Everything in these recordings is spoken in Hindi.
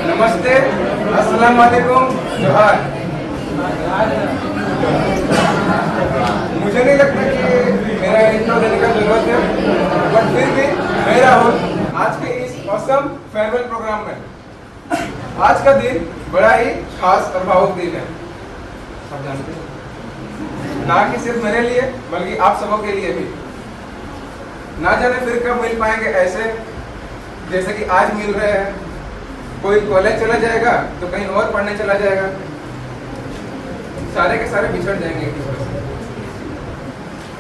नमस्ते, अस्सलाम वालेकुम, जोहार। मुझे नहीं लगता कि मेरा इंट्रो देने का जरूरत है, बट फिर भी मैं राहुल आज के इस औसम फेयरवेल प्रोग्राम में। आज का दिन बड़ा ही खास और भावुक दिन है, सब जानते हैं, ना कि सिर्फ मेरे लिए बल्कि आप सबों के लिए भी। ना जाने फिर कब मिल पाएंगे ऐसे जैसे कि आज मिल रहे हैं। कोई कॉलेज चला जाएगा तो कहीं और पढ़ने चला जाएगा, सारे के सारे बिछड़ जाएंगे एक दूसरे से।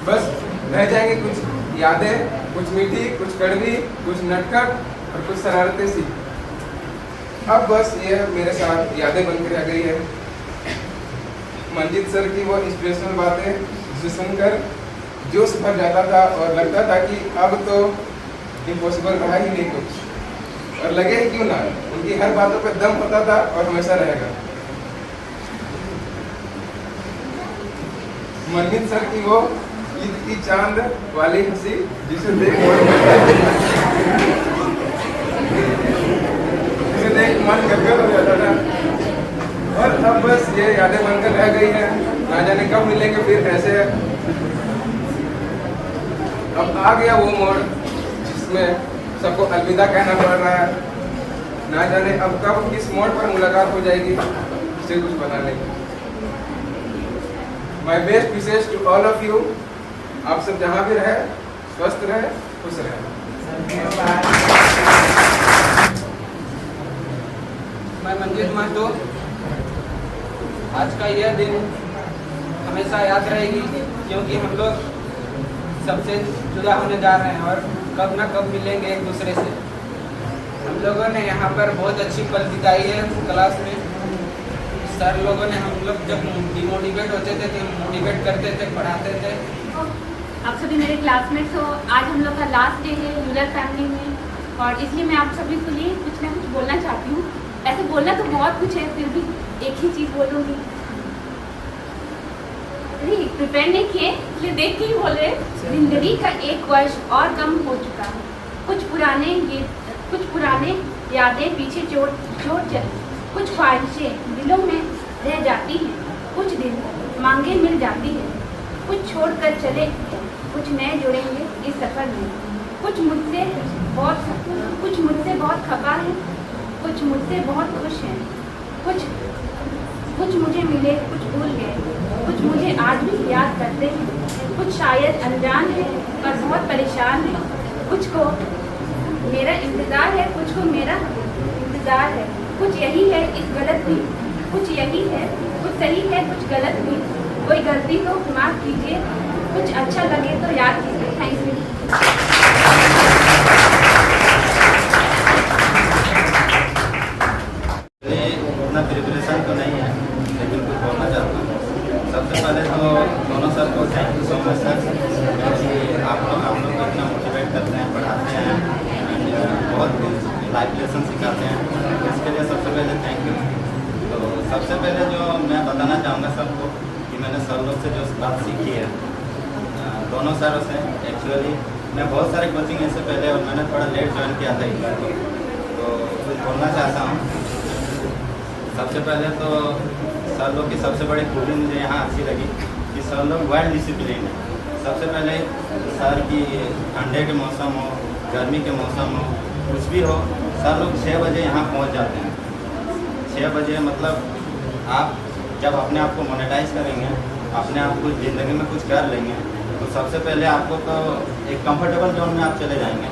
बस रह जाएंगे कुछ यादें, कुछ मीठी, कुछ कड़वी, कुछ नटखट और कुछ शरारतें सी। अब बस ये मेरे साथ यादें बनकर रह गई है। मंजीत सर की वो इंस्पिरेशनल बातें जिसे सुनकर जोश भर जाता था और लगता था कि अब तो इम्पॉसिबल रहा ही नहीं कुछ, और लगे ही क्यों ना, उनकी हर बातों पे दम होता था और हमेशा रहेगा। मनमीत सर की वो ईद की चांद वाली हंसी जिसे देख मन गदगद हो जाता था। और अब बस ये यादें बनकर रह गई है, ना जाने कब मिलेंगे फिर ऐसे। अब आ गया वो मोड़ जिसमें सबको अलविदा कहना पड़ रहा है। ना जाने अब कब किस मोड़ पर मुलाकात हो जाएगी, इसे कुछ पता नहीं। My best wishes to all of you. आप सब जहाँ भी रहे, स्वस्थ रहे, खुश रहे। मैं मंजीत महतो। आज का यह दिन हमेशा याद रहेगी, क्योंकि हम लोग सबसे जुदा होने जा रहे हैं और कब ना कब मिलेंगे एक दूसरे से। हम लोगों ने यहाँ पर बहुत अच्छी पल बिताई है क्लास में। सर लोगों ने हम लोग जब डिमोटिवेट होते थे तो मोटिवेट करते थे, पढ़ाते थे। आप सभी मेरे क्लासमेट्स हो। आज हम लोग का लास्ट डे है यूलर फैमिली में, और इसलिए मैं आप सभी के लिए कुछ ना कुछ बोलना चाहती हूँ। ऐसे बोलना तो बहुत कुछ है, फिर भी एक ही चीज़ बोलूँगी। प्रिपेयर नहीं किए इसलिए देख के ही बोल रहे। जिंदगी का एक वर्ष और कम हो चुका है। कुछ पुराने यादें पीछे कुछ ख्वाहिशें दिलों में रह जाती हैं। कुछ दिन मांगे मिल जाती हैं। कुछ छोड़कर चले, कुछ नए जुड़ेंगे इस सफ़र में। कुछ मुझसे बहुत खफा है, कुछ मुझसे बहुत खुश हैं। कुछ मुझे मिले, कुछ भूल गए, कुछ मुझे आज भी याद करते हैं। कुछ शायद अनजान है और बहुत परेशान है। कुछ को मेरा इंतज़ार है, कुछ को मेरा इंतज़ार है। कुछ यही है इस गलत भी, कुछ यही है, कुछ सही है, कुछ गलत भी। कोई गलती तो माफ़ कीजिए, कुछ अच्छा लगे तो याद कीजिए। Thank you. उतना प्रिपरेशन तो नहीं है, लेकिन कुछ बोलना चाहता हूँ। सबसे पहले तो दोनों सर को thank you so much sir, क्योंकि आप लोग हम लोग को इतना मोटिवेट करते हैं, पढ़ाते हैं, बहुत लाइफ लेसन सिखाते हैं। इसके लिए सबसे पहले थैंक यू। तो सबसे पहले जो मैं बताना चाहूँगा सबको कि मैंने सर लोग से जो बात सीखी है, दोनों सरों से। एक्चुअली मैं बहुत सारे कोचिंग इससे पहले, और मैंने थोड़ा लेट ज्वाइन किया था इस बार को, तो कुछ बोलना चाहता हूँ। सबसे पहले तो सर लोग की सबसे बड़ी खूबी मुझे यहाँ अच्छी लगी कि सर लोग वेल डिसिप्लिन है। सबसे पहले सर की ठंडे के मौसम हो, गर्मी के मौसम हो, कुछ भी हो, सर लोग 6 बजे यहाँ पहुँच जाते हैं। 6 बजे मतलब आप जब अपने आप को मोनेटाइज करेंगे, अपने आप को ज़िंदगी में कुछ कर लेंगे, तो सबसे पहले आपको तो एक कंफर्टेबल जोन में आप चले जाएंगे।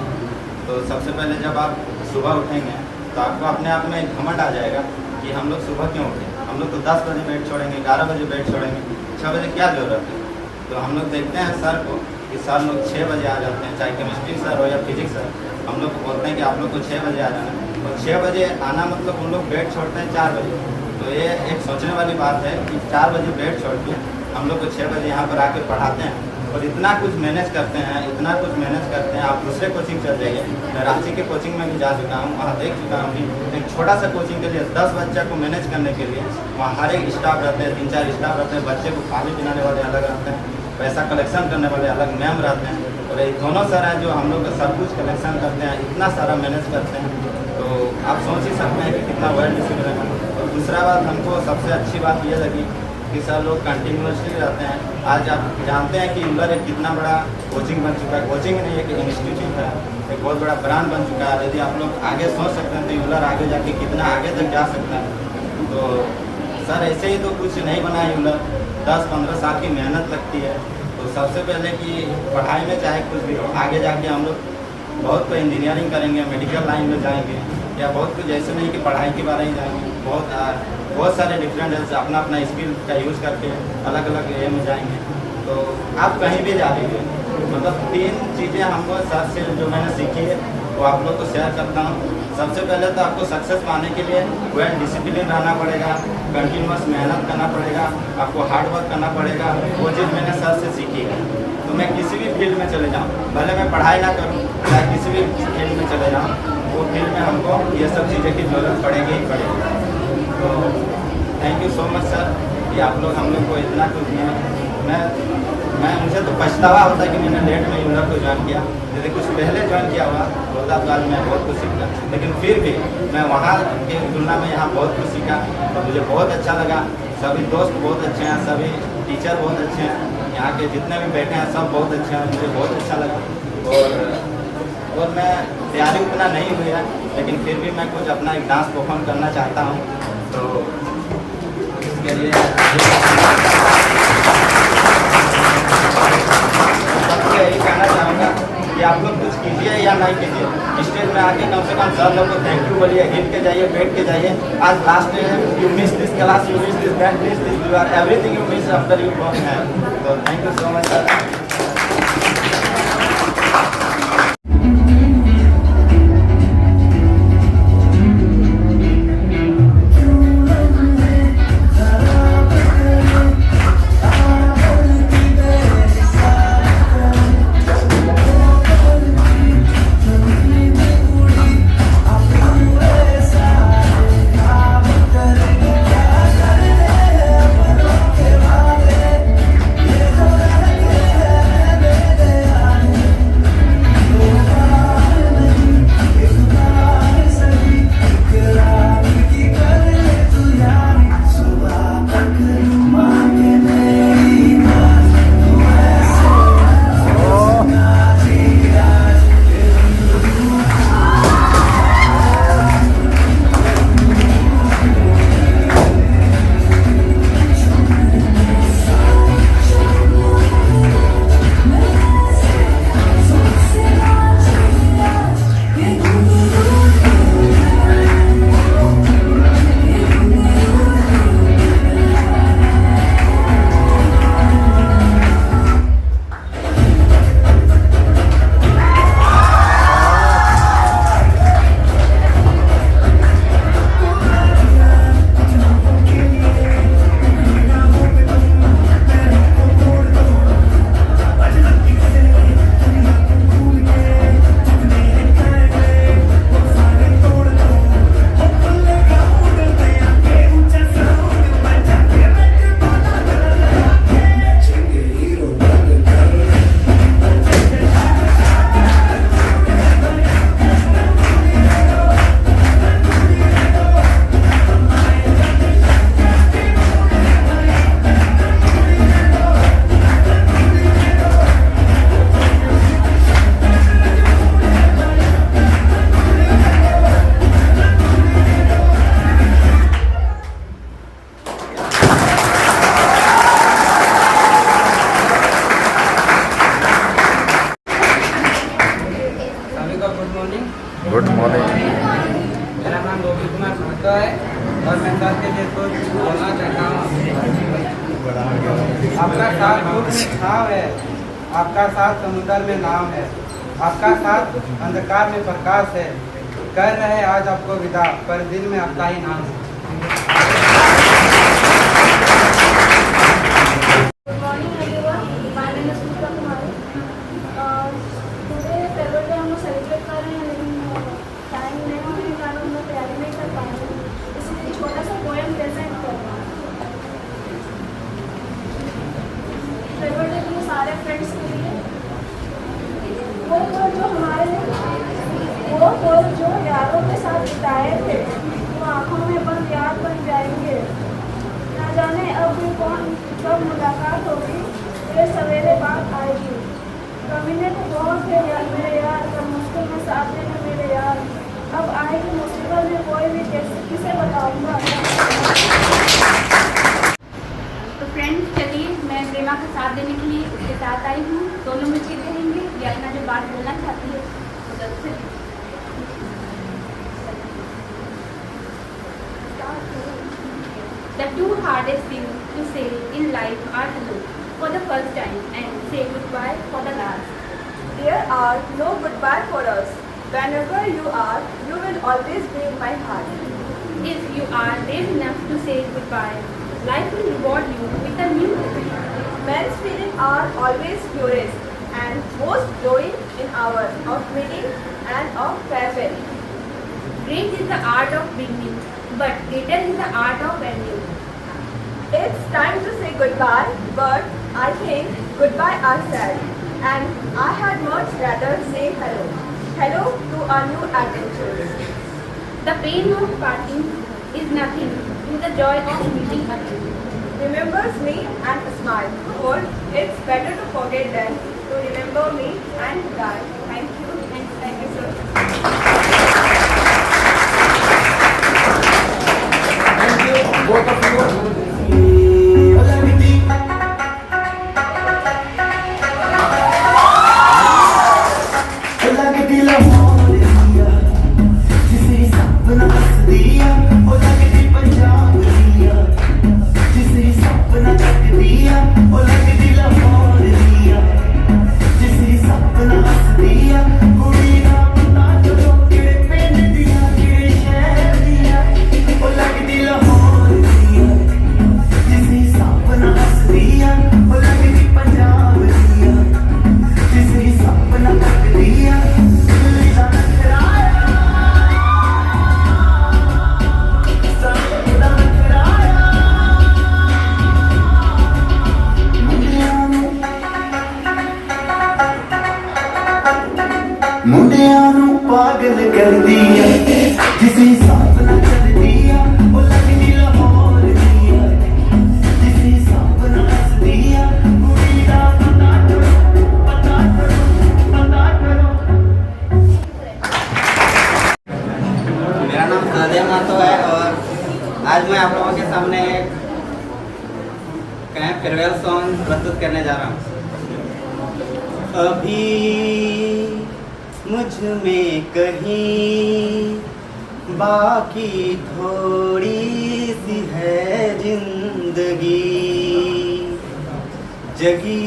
तो सबसे पहले जब आप सुबह उठेंगे तो आपको अपने आप में एक घमंड आ जाएगा कि हम लोग सुबह क्यों उठे। हम लोग तो 10 बजे बेड छोड़ेंगे, 11 बजे बेड छोड़ेंगे, 6 बजे क्या ज़रूरत है। तो हम लोग देखते हैं सर को कि सर लोग 6 बजे आ जाते हैं, चाहे केमिस्ट्री सर हो या फिजिक्स सर। हम लोग को बोलते हैं कि आप लोग को 6 बजे आ जाना है, और 6 बजे आना मतलब उन लोग बेड छोड़ते हैं 4 बजे। तो ये एक सोचने वाली बात है कि 4 बजे बेड छोड़ के हम लोग को 6 बजे यहाँ पर आकर पढ़ाते हैं, और इतना कुछ मैनेज करते हैं, इतना कुछ मैनेज करते हैं। आप दूसरे कोचिंग चल जाइए, मैं रांची के कोचिंग में भी जा चुका हूँ, वहाँ देख चुका हूँ कि एक छोटा सा कोचिंग के लिए 10 बच्चा को मैनेज करने के लिए वहाँ हर एक स्टाफ रहते हैं, 3-4 स्टाफ रहते हैं। बच्चे को पानी पिलाने वाले अलग रहते हैं, पैसा कलेक्शन करने वाले अलग मैम रहते हैं, और ये दोनों सर हैं जो हम लोग का सब कुछ कलेक्शन करते हैं, इतना सारा मैनेज करते हैं। तो आप सोच ही सकते हैं कि कितना वेल डिसिप्लिन है। और दूसरा बात हमको सबसे अच्छी बात ये लगी कि सर लोग कंटिन्यूसली रहते हैं। आज आप जानते हैं कि यूलर एक कितना बड़ा कोचिंग बन चुका है, कोचिंग नहीं एक इंस्टीट्यूट है, एक बहुत बड़ा ब्रांड बन चुका है। यदि आप लोग आगे सोच सकते हैं तो यूलर आगे जाके कितना आगे तक जा सकता है। तो सर ऐसे ही तो कुछ नहीं बना है यूलर, 10-15 साल की मेहनत लगती है। तो सबसे पहले कि पढ़ाई में चाहे कुछ भी हो, आगे जाके हम लोग बहुत तो इंजीनियरिंग करेंगे, मेडिकल लाइन में जाएंगे, या बहुत कुछ ऐसे नहीं कि पढ़ाई के बारे में जाएंगे। बहुत सारे डिफरेंट है, अपना अपना स्किल का यूज़ करके अलग अलग ए में जाएंगे। तो आप कहीं भी जा लीजिए, मतलब 3 चीज़ें हमको सर से जो मैंने सीखी है वो आप लोग को शेयर करता हूँ। सबसे पहले तो आपको सक्सेस पाने के लिए वेल डिसिप्लिन रहना पड़ेगा, कंटिन्यूस मेहनत करना पड़ेगा, आपको हार्ड वर्क करना पड़ेगा। वो चीज़ मैंने सर से सीखी है। तो मैं किसी भी फील्ड में चले जाऊँ, भले मैं पढ़ाई ना करूँ, चाहे किसी भी फील्ड में चले जाऊँ, वो फील्ड में हमको ये सब चीज़ें की ज़रूरत पड़ेगी ही पड़ेगी। तो thank you so much sir कि आप लोग हम लोग को इतना कुछ दिए। मैं मुझे तो पछतावा होता कि मैंने लेट में यूनर को ज्वाइन किया। यदि कुछ पहले ज्वाइन किया हुआ तो बाद में बहुत कुछ सीखा, लेकिन फिर भी मैं वहाँ की तुलना में यहाँ बहुत कुछ सीखा तो मुझे बहुत अच्छा लगा। सभी दोस्त बहुत अच्छे हैं, सभी टीचर बहुत अच्छे हैं, यहाँ के जितने भी बैठे हैं सब बहुत अच्छे हैं, मुझे बहुत अच्छा लगा। और मैं तैयारी उतना नहीं हुई है, लेकिन फिर भी मैं कुछ अपना एक डांस परफॉर्म करना चाहता हूँ। तो इसके लिए सबसे यही कहना चाहूँगा कि आप लोग कुछ कीजिए या नहीं कीजिए, स्टेज में आके कम से कम सब लोग को थैंक यू बोलिए, हिल के जाइए, बैठ के जाइए। आज लास्ट डे है, you miss this class, you miss this that, this you are everything you miss after you gone है। तो thank you so much sir. Good morning. मेरा नाम रोहित कुमार महतो है और मैं सर के लिए कुछ बोलना चाहता हूँ। आपका साथ धूप में छाँव है, आपका साथ समुद्र में नाव है, आपका साथ अंधकार में प्रकाश है। कर रहे आज आपको विदा, पर दिल में आपका ही नाम है। Good morning everyone. My name is Pushpa Kumari. Today farewell day हम लोग सेलिब्रेट कर रहे हैं, लेकिन टाइम नहीं होने के कारण हम लोग तैयारी नहीं कर पाएंगे, इसलिए छोटा सा पोएम प्रेजेंट कर रहा हूँ। फेयरवेल डे के लिए सारे फ्रेंड्स के लिए वो पल जो हमारे वो पल जो यारों के साथ बिताए थे, वो आँखों में बंद याद बन जाएंगे। ना जाने अब भी कौन कब मुलाकात होगी, ये सवेरे बात आएगी। कमीने तो बहुत थे मेरे यार, पर मुश्किल में साथ देने मेरे यार। अब आएगी मुसीबत में कोई भी किसे बताऊंगा। तो फ्रेंड्स चलिए, मैं प्रेमा का साथ देने के लिए उसके साथ आई हूँ। दोनों मिलकर कहेंगे ये अपना जो बात बोलना चाहती है उधर से। The two hardest things to say in life are to look for the first time and say goodbye for the last. There are no goodbye for us. Whenever you are, you will always be in my heart. If you are brave enough to say goodbye, life will reward you with a new day. Men's feelings are always purest and most glowing in hour of meeting and of farewell. Great is the art of beginning, but greater is the art of ending. It's time to say goodbye, but I think goodbye are sad, and I had much rather say hello. Hello to our new adventures. The pain of parting is nothing to the joy of meeting again. Remembers me and a smile. For it's better to forget than to remember me and die. Thank you, and thank you, sir. Thank you, both of you. ਮੁੰਡਿਆਂ ਨੂੰ ਪਾਗਲ ਕਰਦੀ ਆ ਜਿਸ ਹਿਸਾਬ ਨਾਲ ਚੱਲਦੀ ਆ ਉਹ ਲੱਗਦੀ ਲਾਹੌਰ ਦੀ ਆ ਜਿਸ ਹਿਸਾਬ ਨਾਲ ਹੱਸਦੀ ਆ ਕੁੜੀ ਦਾ ਪਤਾ ਕਰੋ ਪਤਾ ਕਰੋ ਪਤਾ ਕਰੋ। मेरा नाम सादिया मातो है और आज मैं आप लोगों के सामने कहें फेयरवेल सॉन्ग प्रस्तुत करने जा रहा हूँ। अभी मुझ में कहीं बाकी थोड़ी सी है जिंदगी, जगी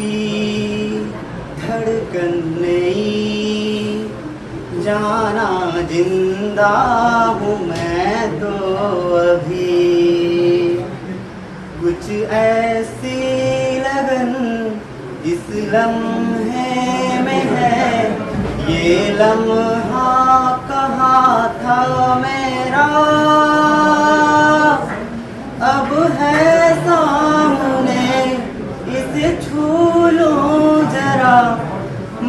धड़कन नहीं, जाना जिंदा हूँ मैं तो अभी। कुछ ऐसी लगन इस लम्हे में है, ये लम्हा कहाँ था मेरा, अब है सामने इसे छू लूं जरा,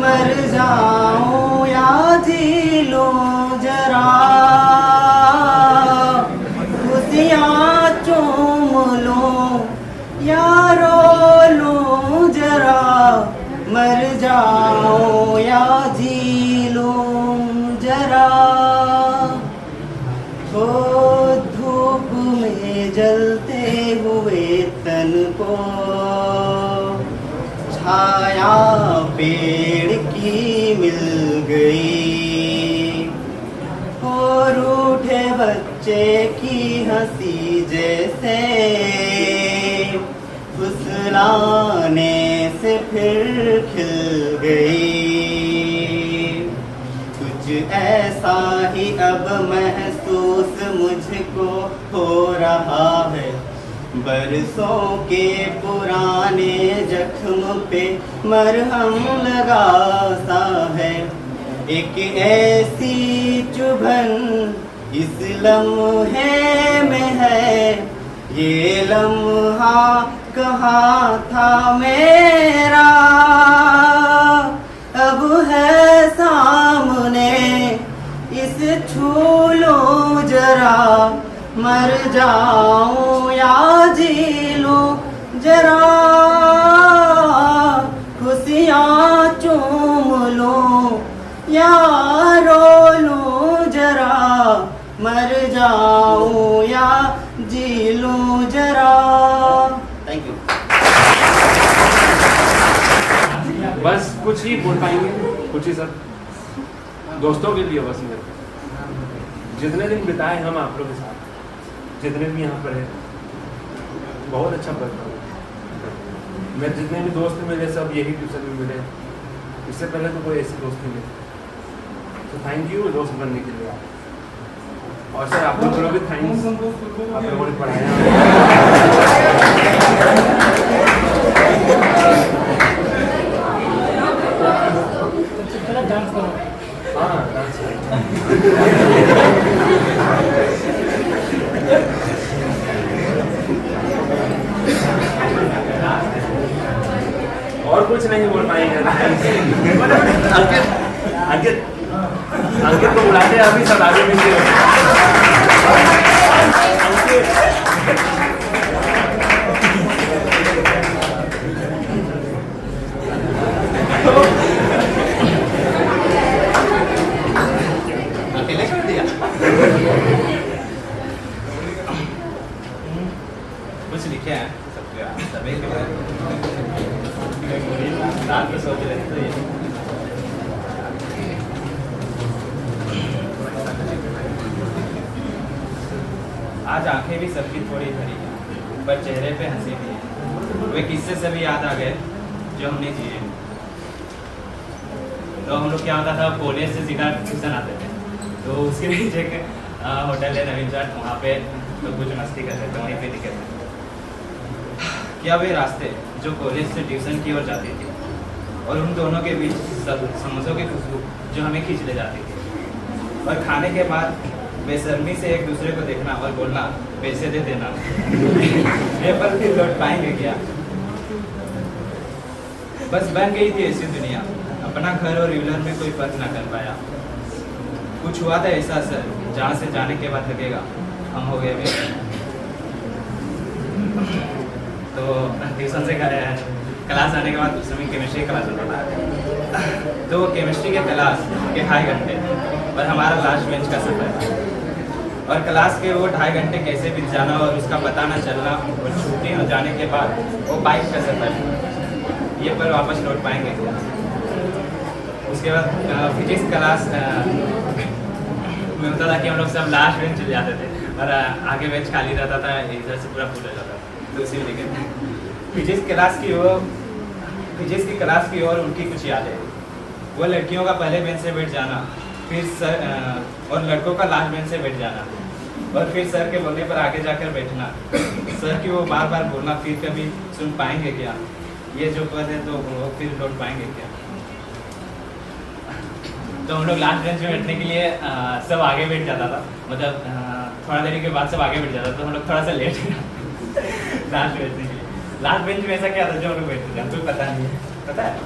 मर जाऊं या जी लूं जरा, खुशियाँ चूम लूं या रो लूं जरा, मर जाऊं या जी लूं जरा। ओ धूप में जलते हुए तन को छाया पेड़ की मिल गई, और रूठे बच्चे की हंसी जैसे फुसलाने से फिर खिल गई। कुछ ऐसा ही अब महसूस मुझको हो रहा है, बरसों के पुराने जख्म पे मरहम लगा सा है। एक ऐसी चुभन इस लम्हे में है, ये लम्हा कहाँ था मेरा, अब है सामने इसे छू लूं जरा, मर जाऊं या जी लूं जरा, खुशियाँ चूम लूं या रो लूं जरा, मर जाऊं या जी लूं जरा। Thank you. बस कुछ ही बोल पाएंगे, कुछ ही सर दोस्तों के लिए बस मेरे जितने दिन बिताए हम आप लोगों के साथ, जितने भी यहाँ पर है, बहुत अच्छा पढ़ता हूँ। मेरे जितने भी दोस्त मिले सब यही ट्यूशन में मिले, इससे पहले तो कोई ऐसे दोस्त नहीं मिले। तो थैंक यू दोस्त बनने के लिए। और सर आप लोगों को भी थैंक्स, आप लोगों ने पढ़ाया। हाँ डांस कुछ नहीं बोल पाएंगे। अंकित अंकित को बुलाते हैं, अभी सब आगे मिलते अकेले छोड़ दिया। कुछ लिखे हैं सभी रात में सोच रहे थे। आज आंखें भी सबकी थोड़ी भरी हैं, पर चेहरे पे हंसी भी है। वे किस्से सभी याद आ गए जो हमने जिए। तो हम लोग क्या होता था, कॉलेज से सीधा ट्यूशन आते थे, तो उसके नीचे एक होटल है नवीन चाट, वहाँ पे तो कुछ मस्ती करते थे, वहीं पे दिखे थे। क्या वे रास्ते जो कॉलेज से ट्यूशन की ओर जाती थी और उन दोनों के बीच समोसों की खुशबू जो हमें खींच ले जाती थी, और खाने के बाद बेशर्मी से एक दूसरे को देखना और बोलना पैसे दे देना। ये पल फिर लौट पाएंगे क्या? बस बन गई थी ऐसी दुनिया, अपना घर और रेगुलर में कोई फर्क ना कर पाया। कुछ हुआ था ऐसा असर जहाँ से जाने के बाद लगेगा हम हो गए बेटे। तो ट्यूशन से क्लास आने के बाद उस समय केमिस्ट्री क्लास होता था, तो केमिस्ट्री के क्लास के 2.5 घंटे और हमारा लास्ट बेंच का सफर, और क्लास के वो 2.5 घंटे कैसे बीत जाना और उसका पता न चलना, और छुट्टी हो जाने के बाद वो बाइक का सफर, ये पर वापस लौट पाएंगे। उसके बाद फिजिक्स क्लास में होता था कि हम लोग सब लास्ट बेंच चले जाते थे और आगे बेंच खाली रहता था, इधर से पूरा फुल हो जाता था। तो इसी लेके फिजिक्स की क्लास की और उनकी कुछ यादें, वो लड़कियों का पहले बेंच से बैठ जाना, फिर सर और लड़कों का लास्ट बेंच से बैठ जाना, और फिर सर के बोलने पर आगे जाकर बैठना, सर की वो बार बार बोलना, फिर कभी सुन पाएंगे क्या, ये जो पद है तो वो फिर लौट पाएंगे क्या। तो हम लोग लास्ट बेंच में बैठने के लिए सब आगे बैठ जाता था, मतलब थोड़ा देरी के बाद सब आगे बैठ जाता, तो हम लोग थोड़ा सा लेट लास्ट बैठने के लिए। लास्ट बेंच में ऐसा क्या था जो हम लोग बैठते थे, हमको पता नहीं है, पता है?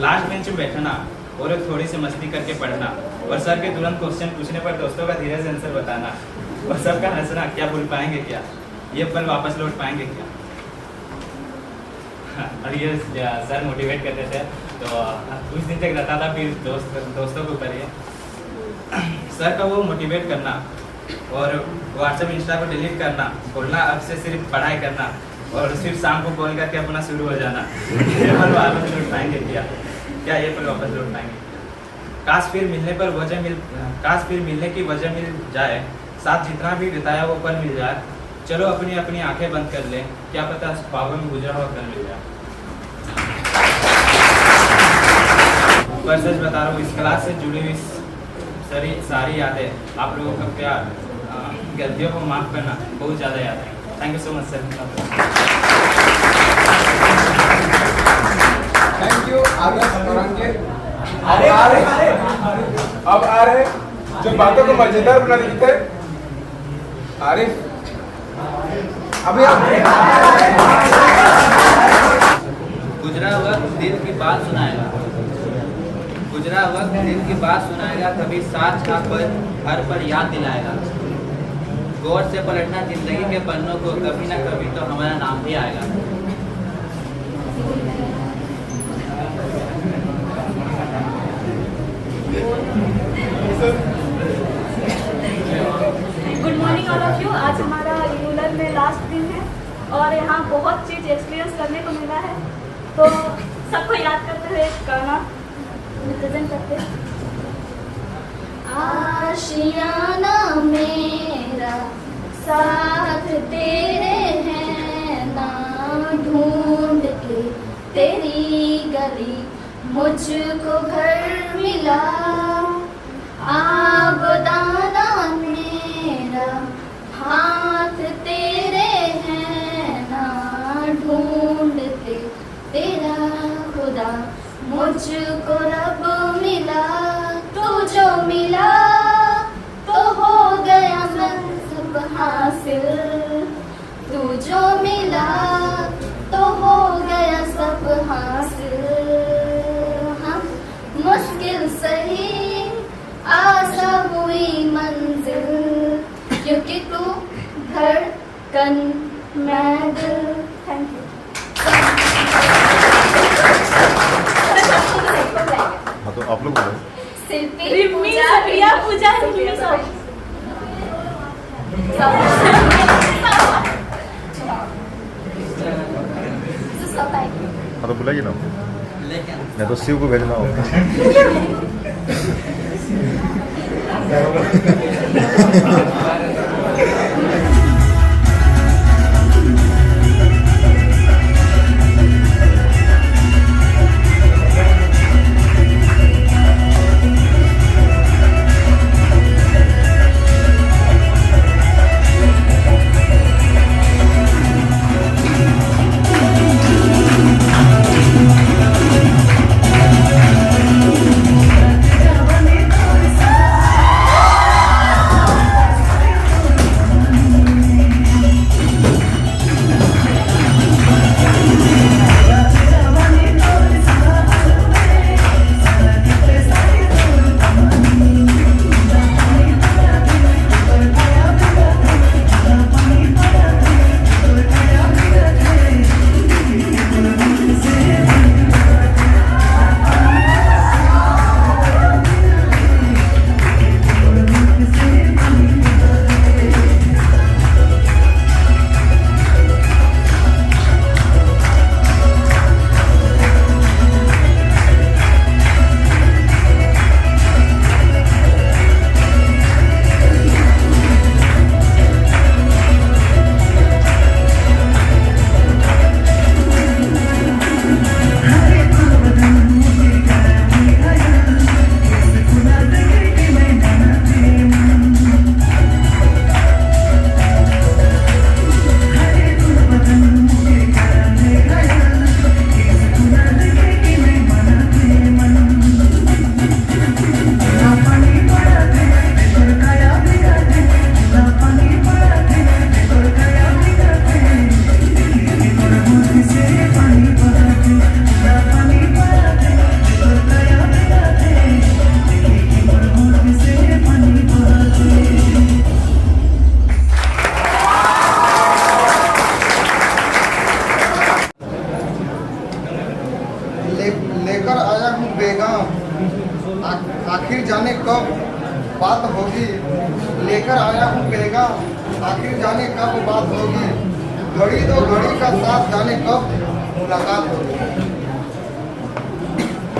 लास्ट बेंच में बैठना और थोड़ी सी मस्ती करके पढ़ना, और सर के तुरंत क्वेश्चन पूछने पर दोस्तों का धीरे से आंसर बताना, और सबका हंसना, क्या भूल पाएंगे क्या, ये पल वापस लौट पाएंगे क्या। और ये सर मोटिवेट करते थे, तो कुछ दिन तक रहता था, फिर दोस्तों के ऊपर ये सर का वो मोटिवेट करना और व्हाट्सएप इंस्टा को डिलीट करना, बोलना अब से सिर्फ पढ़ाई करना, और सिर्फ शाम को कॉल करके अपना शुरू हो जाना, ये पल वापस लौट पाएंगे क्या, ये पल वापस लौट पाएंगे। काश फिर मिलने की वजह मिल जाए, साथ जितना भी बिताया वो पल मिल जाए, चलो अपनी अपनी आंखें बंद कर ले, क्या पता ख्वाबों में गुजरा हुआ कल मिल जाए। पर सच बता रहा हूँ, इस क्लास से जुड़ी हुई सारी यादें, आप लोगों का प्यार, गलतियों को माफ़ करना बहुत ज़्यादा याद है। Thank you so much sir. Thank you Arif और अंकित। अब आ रहे जो बातों को मजेदार बना देते आरिफ, अभी गुजरा वक्त दिल की बात सुनाएगा, गुजरा वक्त दिल की बात सुनाएगा, कभी साथ का पल हर पर याद दिलाएगा। गौर से पलटना जिंदगी के पन्नों को, कभी ना कभी तो हमारा नाम भी आएगा। Good morning all of you. आज हमारा रेगुलर में लास्ट दिन है और यहाँ बहुत चीज़ एक्सपीरियंस करने को मिला है, तो सबको याद करते हुए गाना रिप्रेजेंट करते हैं। आशियाना मेरा साथ तेरे हैं ना, ढूंढ के तेरी गली मुझको घर मिला। आबदाना मेरा हाथ तेरे हैं ना, ढूंढते तेरा खुदा मुझको रब मिला। तू जो मिला तो हो गया मैं धड़कन मैं दिल। Thank you. हाँ तो आप लोग बोलो। शिल्पी प्रिया पूजा हाँ तो बुलाइए ना, लेकिन नहीं तो शिव को भेजना होगा। लेकर आया हूँ बेगाम, आखिर जाने कब बात होगी। लेकर आया हूँ बेगाम, आखिर जाने कब बात होगी। घड़ी दो घड़ी का साथ, जाने कब मुलाकात होगी।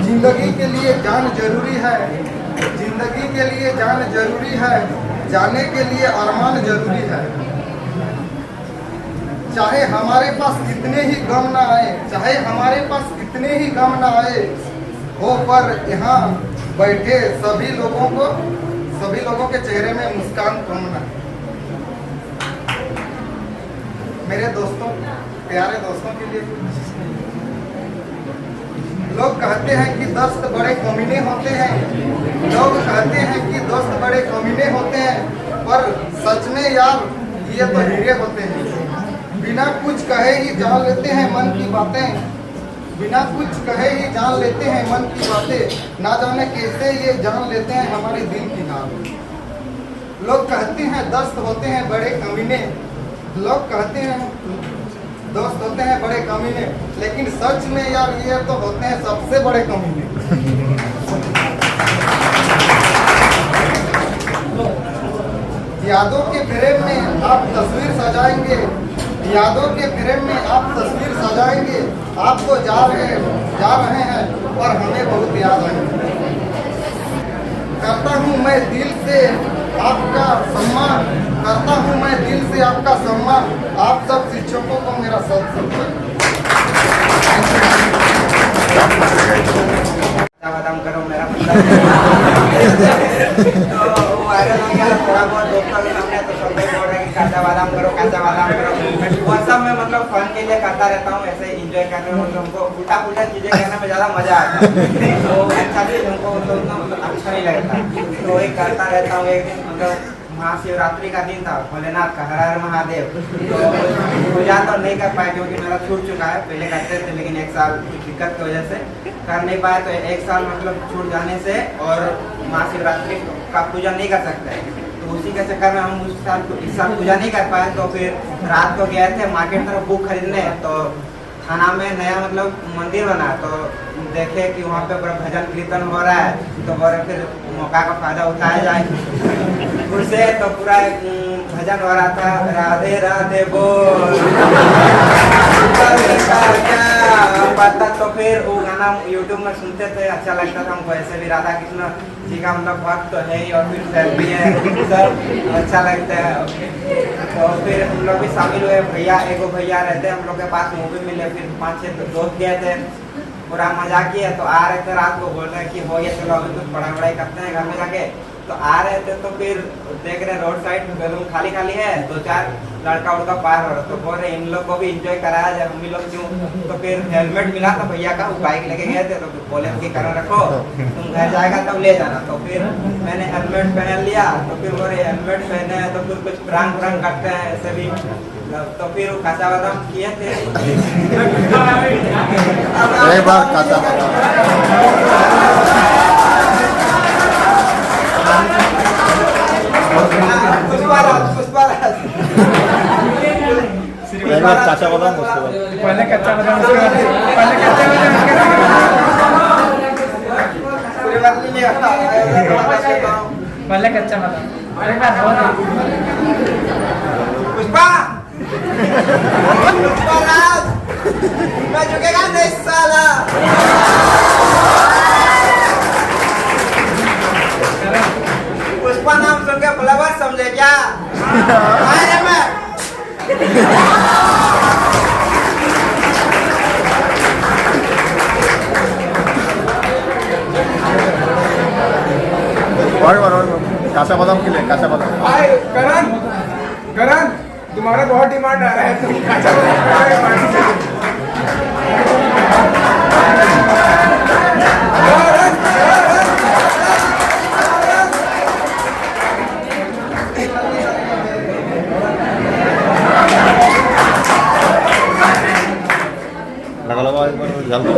जिंदगी के लिए जान जरूरी है, जिंदगी के लिए जान जरूरी है, जाने के लिए अरमान जरूरी है। चाहे हमारे पास कितने ही गम ना आए, चाहे हमारे पास कितने ही गम ना आए हो, पर यहाँ बैठे सभी लोगों के चेहरे में मुस्कान कम ना। मेरे दोस्तों, प्यारे दोस्तों के लिए लोग कहते हैं कि दोस्त बड़े कमीने होते हैं, लोग कहते हैं कि दोस्त बड़े कमीने होते हैं, पर सच में यार ये तो हीरे होते हैं। बिना कुछ कहे ही जान लेते हैं मन की बातें, बिना कुछ कहे ही जान लेते हैं मन की बातें। ना जाने कैसे ये जान लेते हैं हमारे दिल की हाल। लोग कहते हैं दोस्त होते हैं बड़े कमीने, लोग कहते हैं दोस्त होते हैं बड़े कमीने, लेकिन सच में यार ये तो होते हैं सबसे बड़े कमीने। यादों के फ्रेम में आप तस्वीर सजाएंगे, यादों के फ्रेम में आप तस्वीर सजाएंगे। आप तो जा रहे हैं पर हमें बहुत याद आएंगे। करता हूँ मैं दिल से आपका सम्मान, करता हूँ मैं दिल से आपका सम्मान। आप सब शिक्षकों को मेरा बादाम करो मेरा मतलब तो वायरल हो गया थोड़ा बहुत दोस्तों के सामने, तो सब लोग बोल रहे हैं कि काचा बादाम करो, काचा बादाम करो। वो सब मैं मतलब फन के लिए करता रहता हूँ, ऐसे एंजॉय करने में। मतलब हमको उल्टा पुल्टा चीजें करने में ज़्यादा मजा आता है, तो अच्छा चीज हमको मतलब अच्छा नहीं लगता, तो वही करता रहता हूँ। एक दिन मतलब महाशिवरात्रि का दिन था, भोलेनाथ का, हर हर महादेव। तो पूजा तो नहीं कर पाए क्योंकि मेरा छूट चुका है, पहले करते थे लेकिन एक साल कुछ दिक्कत की वजह से कर नहीं पाए, तो एक साल मतलब छूट जाने से और महाशिवरात्रि का पूजा नहीं कर सकते। तो उसी के चक्कर में हम इस साल पूजा नहीं कर पाए। तो फिर रात को गए थे मार्केट तरफ बुक खरीदने, तो थाना में नया मतलब मंदिर बना, तो देखे कि वहाँ पे पूरा भजन कीर्तन हो रहा है, तो बोले फिर मौका का फायदा उठाया जाए। उससे तो पूरा भजन हो रहा था, राधे राधे बोल पता। तो फिर वो गाना यूट्यूब में सुनते थे, अच्छा लगता था हमको। ऐसे भी राधा कृष्ण जी का मतलब भक्त तो है ही, और फिर फैन भी है, सब अच्छा लगता है। तो फिर हम लोग भी शामिल हुए। भैया एगो भैया रहते हम लोग के पास, मूवी मिले, फिर 5-6 दोस्त गए थे, पूरा मजा किया। तो आ रहे थे रात को, बोल रहे कि हो गया चलो अभी कुछ पढ़ाई करते हैं घर में जाके। तो आ रहे थे तो फिर देख रहे रोड साइड बैलून खाली खाली है, 2-4 लड़का उड़का पार हो रहा, तो बोल रहे इन लोग को भी एंजॉय कराया जाए, हम लोग क्यों। तो फिर हेलमेट मिला था भैया का, वो बाइक लेके गए थे, तो बोले कि करो रखो, तुम घर जाएगा तब ले जाना। तो फिर मैंने हेलमेट पहन लिया, तो फिर बोले हेलमेट पहने हैं तो फिर कुछ प्रांग करते हैं ऐसे भी। तो फिर वो काचा बादाम किए थे। एक बार काचा काचा बादाम पहले कच्चा बादाम, उसके बाद पहले कच्चा बादाम, पहले कच्चा बादाम। अरे बात बहुत पुष्पा मैं झुकेगा नहीं साला। पुष्पा नाम सुन के फ्लावर समझे क्या? अरे मैं काचा बादाम के लिए काचा बादाम। भाई करण तुम्हारा बहुत डिमांड आ रहा है, तुम काचा बादाम लगा एक बार जल्दी।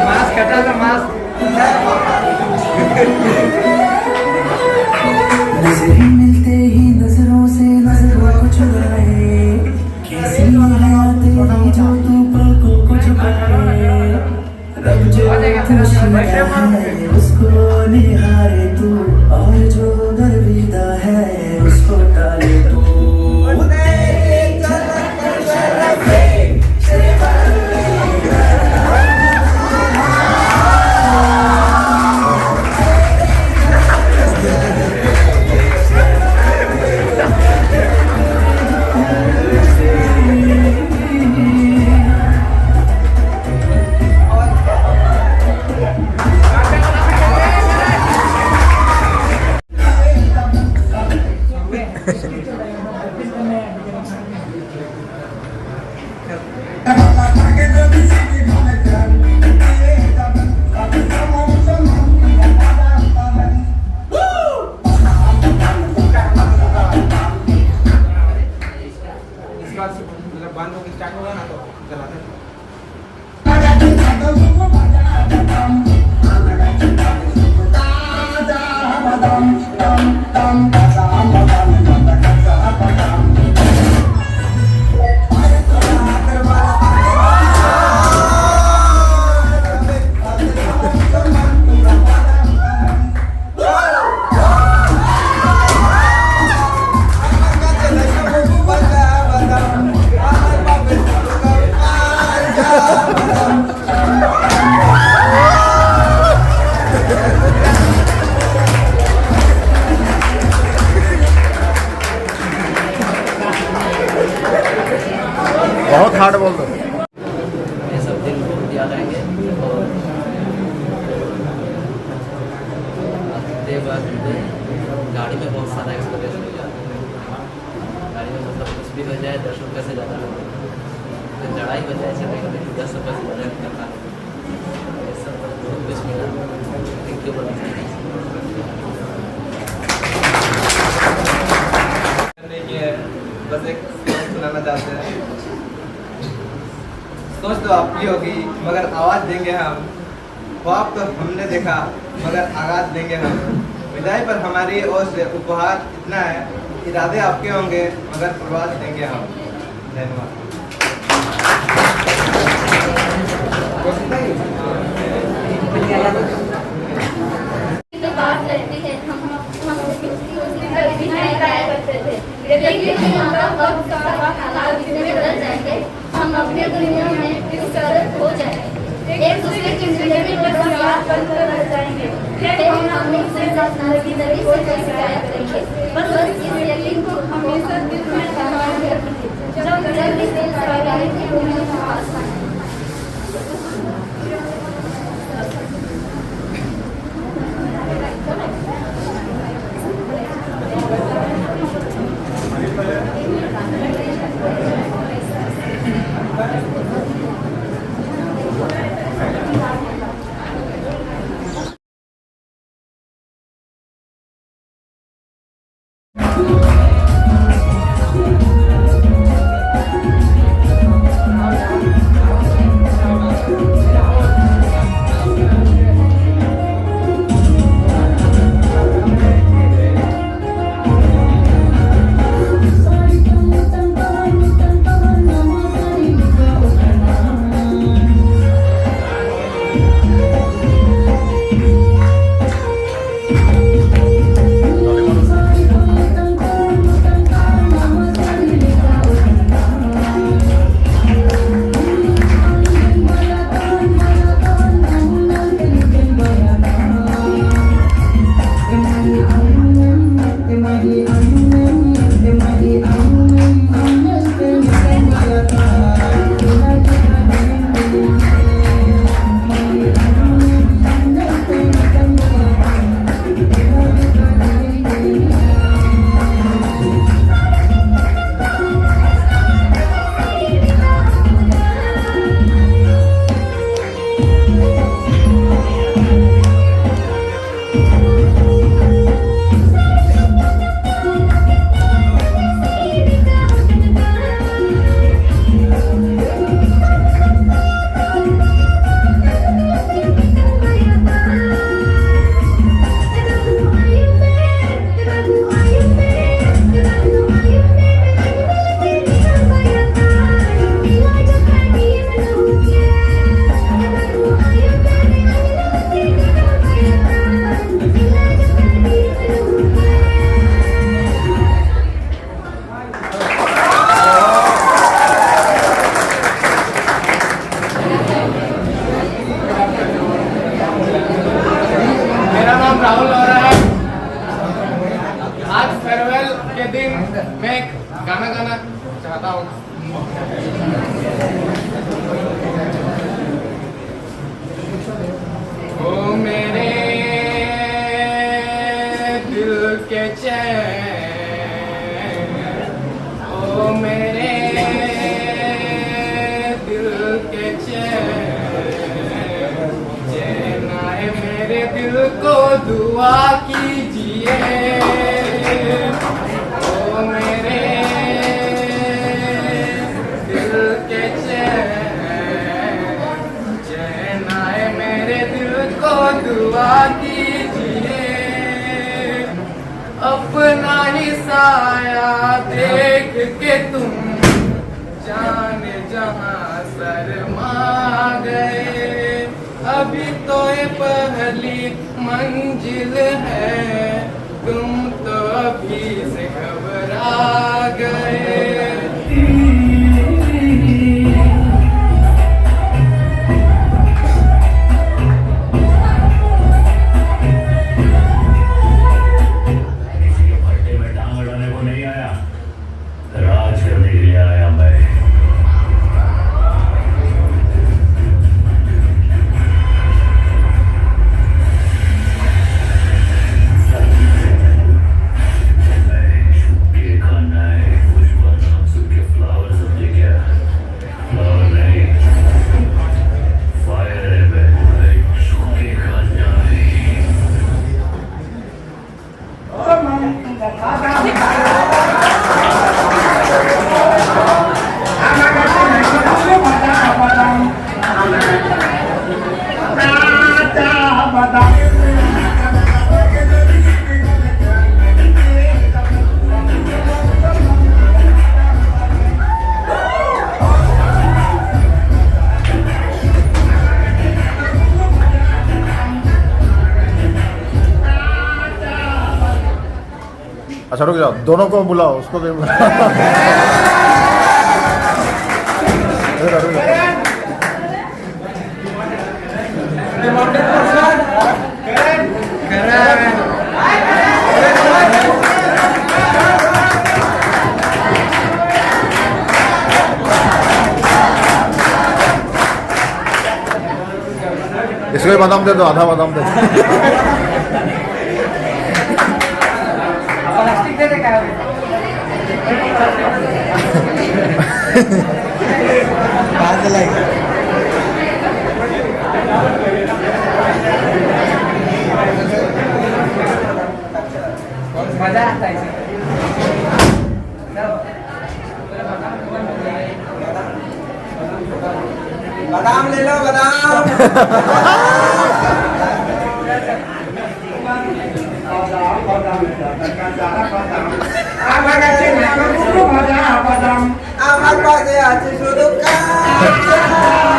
मास्क हटा दो, मास्क। नजरें मिलते ही नजरों से नजरों को चुराए, कैसी है तेरी जो तू पलकों को झुकाए। रब जो खुशियाँ है उसको निहारे तू, और जो गर्विदा है उसको टाले तू। बंद होकर स्टार्ट होगा ना तो चलाते हैं। बहुत हार्ड बोल दो। ये सब दिन बहुत याद आएंगे। और बाद गाड़ी में बहुत सारा एक्सपीरियंस हो गया। गाड़ी में मतलब कुछ भी हो जाए 10 रुपये से ज़्यादा फिर लड़ाई हो जाए चले कभी 10 रुपये से ज़्यादा करता है। ये सब बहुत कुछ मिला। थैंक यू बहुत। चाहते हैं। सोच तो आपकी होगी मगर आवाज़ देंगे हम, ख्वाब तो हमने देखा मगर आगाज देंगे हम। विदाई पर हमारी ओर से उपहार इतना है, इरादे आपके होंगे मगर प्रवास देंगे हम। धन्यवाद। बात करती है हम उसकी गाया करते थे, लेकिन हमारा वक्त का हालात कितने बदल जाएंगे, हम अपने दुनिया में किस तरह खो जाएंगे, एक दूसरे की जिंदगी में बस याद बनकर रह जाएंगे, फिर हम अपनी जिंदगी से शिकायत करेंगे। बस इस यकीन को हमेशा दिल में संभाल कर रखिए, जब जल्दी से सगाई की दुनिया में पास आए। अपना ही साया देख के तुम जाने जहां शर्मा गए, अभी तो ये पहली मंजिल है, तुम तो अभी से घबरा गए। अच्छा रुक जाओ, दोनों को बुलाओ, उसको भी बुलाओ। रुक जाओ। इसको भी बादाम दे दो, आधा बादाम दे दो। प्लास्टिक दे दे क्या मजा आता है बादाम ले लो, बादाम। আমার পাশে আছে শুধু কাজ।